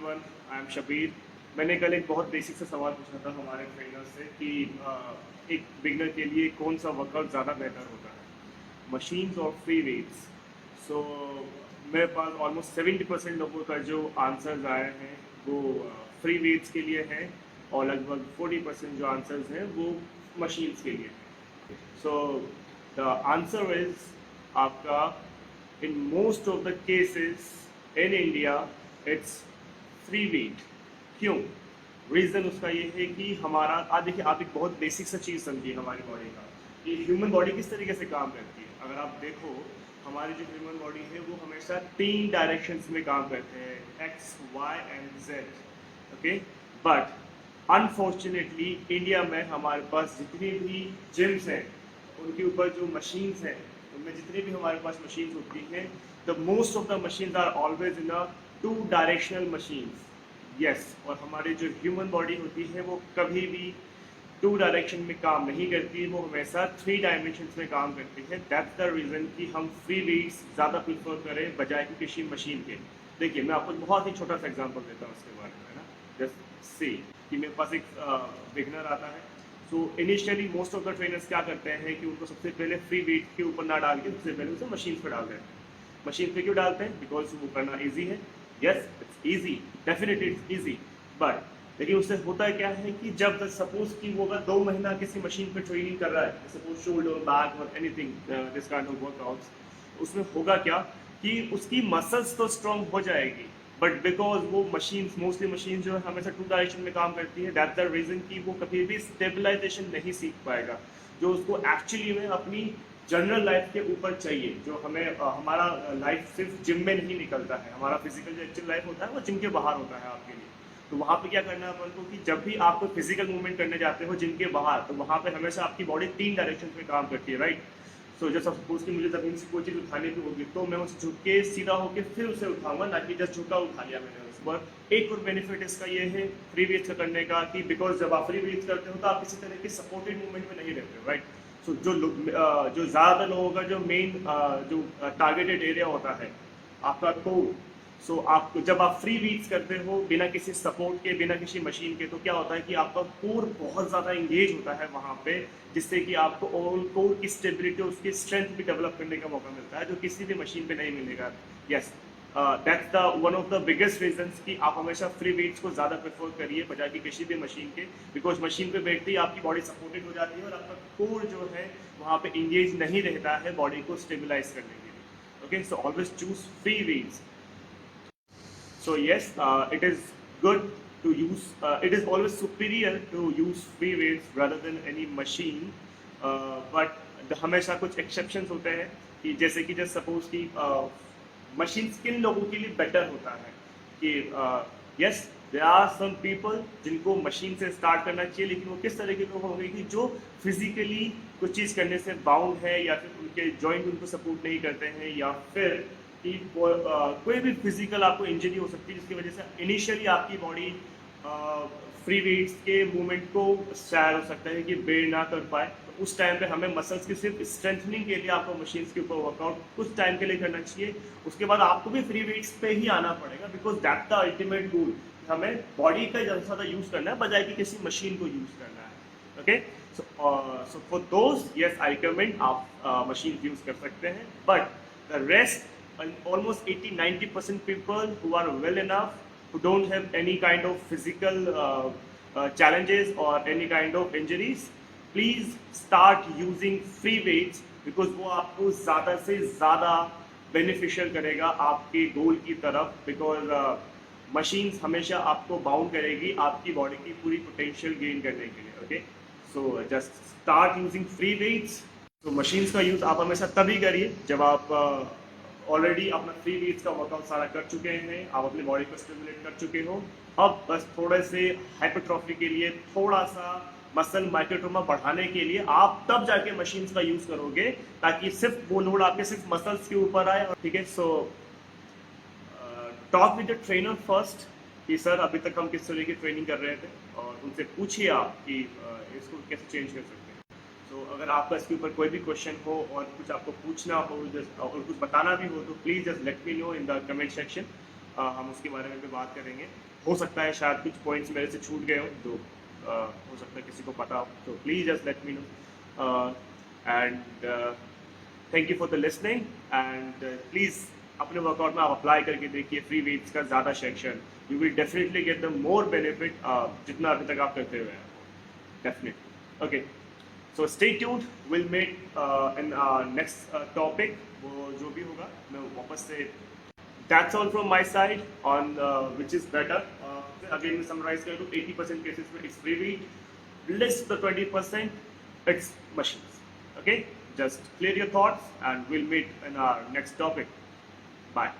Everyone, I am Shabir. मैंने कल एक बहुत बेसिक सा सवाल पूछा था हमारे ट्रेनर से कि एक बिगनर के लिए कौन सा वर्कआउट ज़्यादा बेहतर होता है, मशीन्स और फ्री वेट्स। सो मेरे पास ऑलमोस्ट 70% लोगों का जो आंसर्स आए हैं वो फ्री वेट्स के लिए हैं और लगभग 40% जो आंसर्स हैं वो मशीन्स के लिए हैं। सो द आंसर इज आपका in most of the cases in India it's free weight। क्यों? रीज़न उसका ये है कि हमारा आज देखिए, आप एक बहुत बेसिक सा चीज़ समझिए हमारी बॉडी का, कि ह्यूमन बॉडी किस तरीके से काम करती है। अगर आप देखो, हमारी जो ह्यूमन बॉडी है वो हमेशा 3 डायरेक्शंस में काम करते हैं, X, Y and Z. Okay, but unfortunately India में हमारे पास जितनी भी जिम्स हैं उनके ऊपर जो मशीन्स हैं, उनमें जितने भी हमारे पास मशीन्स होती हैं, the most of the machines are always in a 2 directional machines. Yes, और हमारी जो ह्यूमन बॉडी होती है वो कभी भी 2 डायरेक्शन में काम नहीं करती, वो हमेशा 3 डायमेंशंस में काम करती है। दैट्स द रीज़न कि हम फ्री वेट्स ज़्यादा प्रीफर करें बजाय कि किसी मशीन के। देखिए, मैं आपको बहुत ही छोटा सा एग्जांपल देता हूँ उसके बारे में, है ना। जस्ट से कि मेरे पास एक बिगनर आता है। तो initially most of the trainers क्या करते हैं कि उनको सबसे पहले फ्री वेट के ऊपर ना डाल के सबसे पहले उसे मशीन पर डाल देते हैं। मशीन पे क्यों डालते हैं? बिकॉज वो करना ईजी है। Yes, it's easy, definitely it's easy, but लेकिन उससे होता है क्या है कि जब सपोज कि वो अगर 2 महीना किसी मशीन पे ट्रेनिंग कर रहा है, सपोज शोल्डर, बैक और anything this kind of workouts, उसमें होगा क्या कि उसकी मसल्स तो स्ट्रॉन्ग हो जाएगी, बट बिकॉज वो मशीन्स, मोस्टली मशीन जो है हमेशा 2 डायरेक्शन में काम करती है, दैट्स द रीजन कि वो कभी भी स्टेबलाइजेशन नहीं सीख पाएगा जो उसको एक्चुअली में अपनी जनरल लाइफ के ऊपर चाहिए। जो हमें हमारा लाइफ सिर्फ जिम में नहीं निकलता है, हमारा फिजिकल जो एक्चुअल लाइफ होता है वो जिम के बाहर होता है आपके लिए। तो वहाँ पे क्या करना है अपन को कि जब भी आप कोई फिजिकल मूवमेंट करने जाते हो जिम के बाहर, तो वहाँ पे हमेशा आपकी बॉडी 3 डायरेक्शन में काम करती है, राइट। सो जब सपोज कि मुझे जमीन से कोई चीज़ उठाने की होगी तो मैं उसे झुक के सीधा होकर फिर उसे उठाऊंगा, ना कि जस्ट झुका उठा लिया मैंने उस पर। एक और बेनिफिट इसका ये है फ्री वेट्स का करने का कि बिकॉज जब आप फ्री वेट्स करते हो तो आप किसी तरह की सपोर्टेड मूवमेंट में नहीं रहते हो, राइट। सो जो ज़्यादातर लोगों का जो मेन जो टारगेटेड एरिया होता है आपका कोर। सो आप जब आप फ्री वेट्स करते हो बिना किसी सपोर्ट के, बिना किसी मशीन के, तो क्या होता है कि आपका कोर बहुत ज़्यादा इंगेज होता है वहाँ पे, जिससे कि आपको ओवरऑल कोर की स्टेबिलिटी, उसकी स्ट्रेंथ भी डेवलप करने का मौका मिलता है जो किसी भी मशीन पे नहीं मिलेगा। Yes, that's the one of the biggest reasons कि आप हमेशा फ्री वेट्स को ज़्यादा प्रेफर करिए बजाय कि किसी भी मशीन के, बिकॉज मशीन पे बैठते ही आपकी बॉडी सपोर्टेड हो जाती है और आपका कोर जो है वहाँ पे इंगेज नहीं रहता है बॉडी को स्टेबलाइज करने के लिए। Okay, so always choose free weights. So yes, it is good to use. It is always superior to use free weights rather than any machine. But हमेशा कुछ exceptions होते हैं कि जैसे कि जस्ट सपोज कि मशीन किन लोगों के लिए बेटर होता है कि yes, there are some people जिनको मशीन से स्टार्ट करना चाहिए, लेकिन वो किस तरह के लोग होंगे कि जो फिजिकली कुछ चीज़ करने से बाउंड है, या फिर उनके जॉइंट उनको सपोर्ट नहीं करते हैं, या फिर कि कोई भी फिजिकल आपको इंजरी हो सकती है जिसकी वजह से इनिशियली आपकी बॉडी फ्री वेट्स के मूवमेंट को शायद हो सकता है कि बेयर ना कर पाए। तो उस टाइम पे हमें मसल्स की सिर्फ स्ट्रेंथनिंग के लिए आपको मशीन्स के ऊपर वर्कआउट कुछ टाइम के लिए करना चाहिए। उसके बाद आपको भी फ्री वेट्स पे ही आना पड़ेगा, because that the ultimate goal, हमें बॉडी का ज़्यादा से ज़्यादा यूज़ करना है बजाय कि किसी मशीन को यूज़ करना है। Okay, so for those yes I recommend आप मशीन यूज़ कर सकते हैं, but the rest and almost 80-90% people who are well enough, who don't have any kind of physical challenges or any kind of injuries, please start using free weights, because वो आपको ज़्यादा से ज़्यादा beneficial करेगा आपके गोल की तरफ, because machines हमेशा आपको बाउंड करेगी आपकी बॉडी की पूरी पोटेंशियल गेन करने के लिए। Okay, so just start using free weights. तो मशीन्स का यूज़ आप हमेशा तभी करिए जब आप ऑलरेडी अपना फ्री वेट्स का वर्कआउट सारा कर चुके हैं, आप अपनी बॉडी को स्टिमुलेट कर चुके हो। अब बस थोड़े से हाइपरट्रॉफी के लिए, थोड़ा सा मसल माइक्रोट्रोमा बढ़ाने के लिए आप तब जाके मशीन्स का यूज़ करोगे, ताकि सिर्फ वो लोड आपके सिर्फ मसल्स के ऊपर आए। ठीक है, so talk with the trainer first कि सर अभी तक हम किस तरह की ट्रेनिंग कर रहे थे, और उनसे पूछिए आप कि इसको कैसे चेंज कर सकते हैं। तो अगर आपका इसके ऊपर कोई भी क्वेश्चन हो और कुछ आपको पूछना हो और कुछ बताना भी हो, तो please just let me no in the comment section. हम उसके बारे में भी बात करेंगे। हो सकता है शायद कुछ पॉइंट्स मेरे से छूट गए हो, तो हो सकता है किसी को पता हो, तो please just let me know. And thank you for the listening, and please अपने वर्कआउट में आप अप्लाई करके देखिए फ्री वेट्स का ज़्यादा section. You will definitely get the more benefit जितना अभी तक आप करते हुए हैं, definitely. Okay, so stay tuned, will meet in next topic. वो जो भी होगा मैं वापस से, that's all from my side on which is better. Again, we summarize करें तो 80% cases में it's free weight, less the 20% it's machines. Okay, just clear your thoughts and we'll meet in our next topic. Bye.